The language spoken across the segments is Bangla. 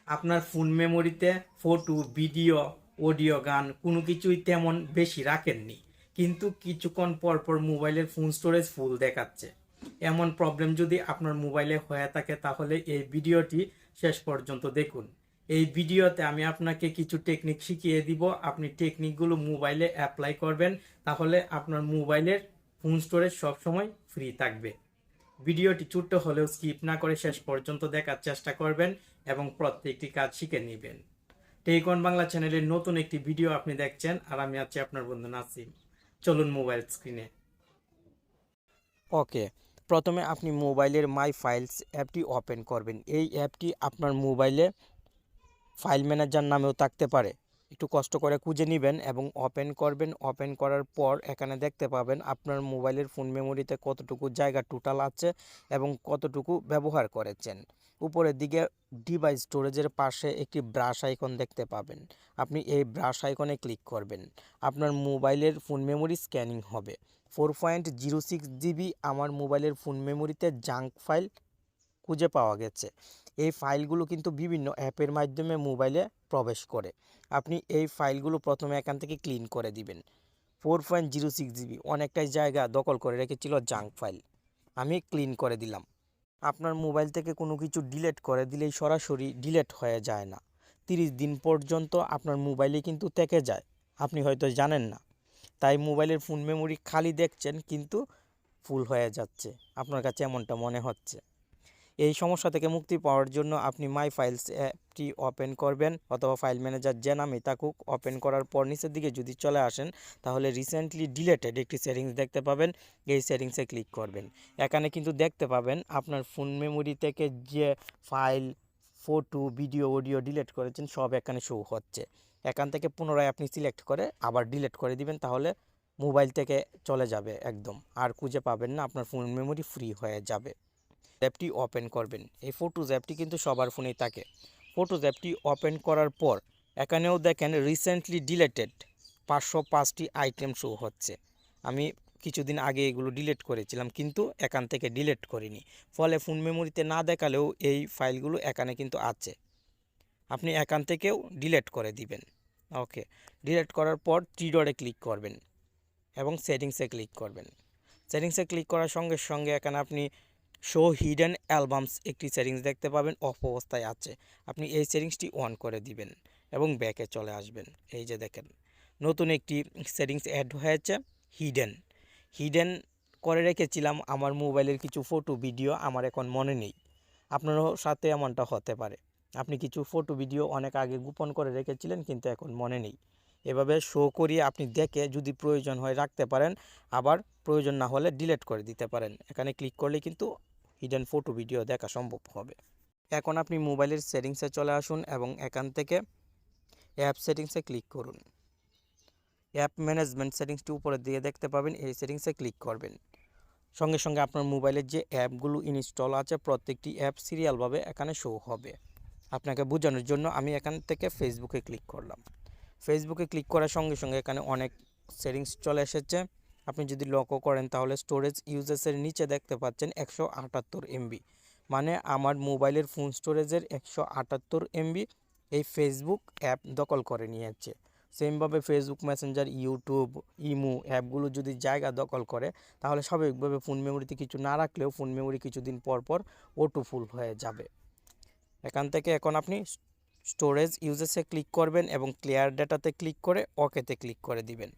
আপনার ফোন মেমোরিতে ফটো, ভিডিও, অডিও, গান কোনো কিছুই তেমন বেশি রাখেননি, কিন্তু কিছুক্ষণ পর পর মোবাইলের ফোন স্টোরেজ ফুল দেখাচ্ছে। এমন প্রবলেম যদি আপনার মোবাইলে হয়ে থাকে তাহলে এই ভিডিওটি শেষ পর্যন্ত দেখুন। এই ভিডিওতে আমি আপনাকে কিছু টেকনিক শিখিয়ে দিব। আপনি টেকনিকগুলো মোবাইলে অ্যাপ্লাই করবেন, তাহলে আপনার মোবাইলের ফোন স্টোরেজ সবসময় ফ্রি থাকবে। ভিডিওটি ছোট্ট হলেও স্কিপ না করে শেষ পর্যন্ত দেখার চেষ্টা করবেন এবং প্রত্যেকটি কাজ শিখে নেবেন। টেকন বাংলা চ্যানেলের নতুন একটি ভিডিও আপনি দেখছেন, আর আমি আছি আপনার বন্ধু নাসিম। চলুন মোবাইল স্ক্রিনে। ওকে, প্রথমে আপনি মোবাইলের মাই ফাইলস অ্যাপটি ওপেন করবেন। এই অ্যাপটি আপনার মোবাইলে ফাইল ম্যানেজার নামেও থাকতে পারে। একটু কষ্ট করে খুঁজে নেবেন এবং ওপেন করবেন। ওপেন করার পর এখানে দেখতে পাবেন আপনার মোবাইলের ফোন মেমোরিতে কতটুকু জায়গা টোটাল আছে এবং কতটুকু ব্যবহার করেছেন। উপরের দিকে ডিভাইস স্টোরেজের পাশে একটি ব্রাশ আইকন দেখতে পাবেন। আপনি এই ব্রাশ আইকনে ক্লিক করবেন। আপনার মোবাইলের ফোন মেমোরি স্ক্যানিং হবে। 4.06 জিবি আমার মোবাইলের ফোন মেমোরিতে জাঙ্ক ফাইল খুঁজে পাওয়া গেছে। এই ফাইলগুলো কিন্তু বিভিন্ন অ্যাপের মাধ্যমে মোবাইলে প্রবেশ করে। আপনি এই ফাইলগুলো প্রথমে এখান থেকে ক্লিন করে দিবেন। 4.06 জিবি অনেকটাই জায়গা দখল করে রেখেছিল জাঙ্ক ফাইল। আমি ক্লিন করে দিলাম। আপনার মোবাইল থেকে কোনো কিছু ডিলিট করে দিলেই সরাসরি ডিলিট হয়ে যায় না। 30 দিন পর্যন্ত আপনার মোবাইলে কিন্তু থেকে যায়, আপনি হয়তো জানেন না। তাই মোবাইলের ফোন মেমোরি খালি দেখছেন কিন্তু ফুল হয়ে যাচ্ছে, আপনার কাছে এমনটা মনে হচ্ছে। এই সমস্যা থেকে মুক্তি পাওয়ার জন্য আপনি মাই ফাইলস অ্যাপটি ওপেন করবেন, অথবা ফাইল ম্যানেজার যে নামে থাকুক ওপেন করার পর নিচের দিকে যদি চলে আসেন তাহলে রিসেন্টলি ডিলেটেড একটি সেটিংস দেখতে পাবেন। এই সেটিংসে ক্লিক করবেন। এখানে কিন্তু দেখতে পাবেন আপনার ফোন মেমোরি থেকে যে file, photo, video, audio delete করেছেন সব এখানে শো হচ্ছে। এখান থেকে পুনরায় আপনি সিলেক্ট করে আবার ডিলিট করে দিবেন, তাহলে মোবাইল থেকে চলে যাবে একদম, আর খুঁজে পাবেন না, আপনার ফোন মেমোরি ফ্রি হয়ে যাবে। অ্যাপটি ওপেন করবেন। এই ফটোজ অ্যাপটি কিন্তু সবার ফোনেই থাকে। ফটোজ অ্যাপটি ওপেন করার পর এখানেও দেখেন রিসেন্টলি ডিলেটেড 505টি আইটেম শো হচ্ছে। আমি কিছুদিন আগে এগুলো ডিলিট করেছিলাম, কিন্তু এখান থেকে ডিলিট করিনি। ফলে ফোন মেমোরিতে না দেখালেও এই ফাইলগুলো এখানে কিন্তু আছে। আপনি এখান থেকেও ডিলিট করে দিবেন। ওকে, ডিলিট করার পর থ্রি ডটে ক্লিক করবেন এবং সেটিংসে ক্লিক করবেন। সেটিংসে ক্লিক করার সঙ্গে সঙ্গে এখানে আপনি শো হিডেন অ্যালবামস একটি সেটিংস দেখতে পাবেন, অফ অবস্থায় আছে। আপনি এই সেটিংসটি অন করে দিবেন এবং ব্যাকে চলে আসবেন। এই যে দেখেন নতুন একটি সেটিংস অ্যাড হয়েছে, হিডেন। হিডেন করে রেখেছিলাম আমার মোবাইলের কিছু ফটো, ভিডিও আমার এখন মনে নেই। আপনারও সাথে এমনটা হতে পারে, আপনি কিছু ফটো, ভিডিও অনেক আগে গোপন করে রেখেছিলেন কিন্তু এখন মনে নেই। এভাবে শো করিয়ে আপনি দেখে যদি প্রয়োজন হয় রাখতে পারেন, আবার প্রয়োজন না হলে ডিলিট করে দিতে পারেন। এখানে ক্লিক করলে কিন্তু হিডেন ফটো, ভিডিও দেখা সম্ভব হবে। এখন আপনি মোবাইলের সেটিংসে চলে আসুন এবং এখান থেকে অ্যাপ সেটিংসে ক্লিক করুন। অ্যাপ ম্যানেজমেন্ট সেটিংসটি উপরের দিকে দেখতে পাবেন, এই সেটিংসে ক্লিক করবেন। সঙ্গে সঙ্গে আপনার মোবাইলের যে অ্যাপগুলো ইনস্টল আছে প্রত্যেকটি অ্যাপ সিরিয়ালভাবে এখানে শো হবে। আপনাকে বোঝানোর জন্য আমি এখান থেকে ফেসবুকে ক্লিক করলাম। ফেসবুকে ক্লিক করার সঙ্গে সঙ্গে এখানে অনেক সেটিংস চলে এসেছে। আপনি যদি লক্ষ্য করেন তাহলে স্টোরেজ ইউজেসের নিচে দেখতে পাচ্ছেন 178 এমবি, মানে আমার মোবাইলের ফোন স্টোরেজের 178 এমবি এই ফেসবুক অ্যাপ দখল করে নিয়েছে। সেমভাবে ফেসবুক মেসেঞ্জার, ইউটিউব, ইমো অ্যাপগুলো যদি জায়গা দখল করে তাহলে স্বাভাবিকভাবে ফোন মেমোরিতে কিছু না রাখলেও ফোন মেমোরি কিছুদিন পর পর অটো ফুল হয়ে যাবে। এখান থেকে এখন আপনি স্টোরেজ ইউজেসে ক্লিক করবেন এবং ক্লিয়ার ডেটাতে ক্লিক করে ওকেতে ক্লিক করে দিবেন।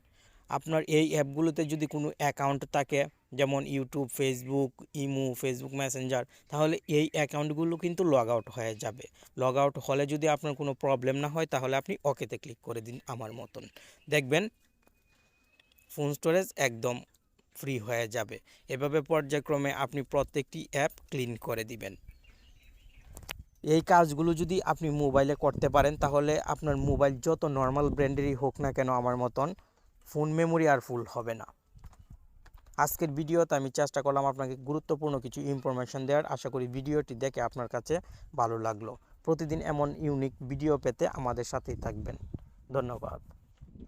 আপনার এই অ্যাপগুলোতে যদি কোনো অ্যাকাউন্ট থাকে, যেমন YouTube, Facebook, imo, Facebook Messenger, তাহলে এই অ্যাকাউন্টগুলো কিন্তু লগ আউট হয়ে যাবে। লগ আউট হলে যদি আপনার কোনো প্রবলেম না হয় তাহলে আপনি ওকেতে ক্লিক করে দিন আমার মতন, দেখবেন ফোন স্টোরেজ একদম ফ্রি হয়ে যাবে। এভাবে পর্যায়ক্রমে আপনি প্রত্যেকটি অ্যাপ ক্লিন করে দিবেন। এই কাজগুলো যদি আপনি মোবাইলে করতে পারেন তাহলে আপনার মোবাইল যত নর্মাল ব্র্যান্ডেরই হোক না কেন আমার মতন ফোন মেমোরি আর ফুল হবে না। আজকের ভিডিওতে আমি চেষ্টা করলাম আপনাকে গুরুত্বপূর্ণ কিছু ইনফরমেশন দেওয়ার। আশা করি ভিডিওটি দেখে আপনার কাছে ভালো লাগলো। প্রতিদিন এমন ইউনিক ভিডিও পেতে আমাদের সাথেই থাকবেন। ধন্যবাদ।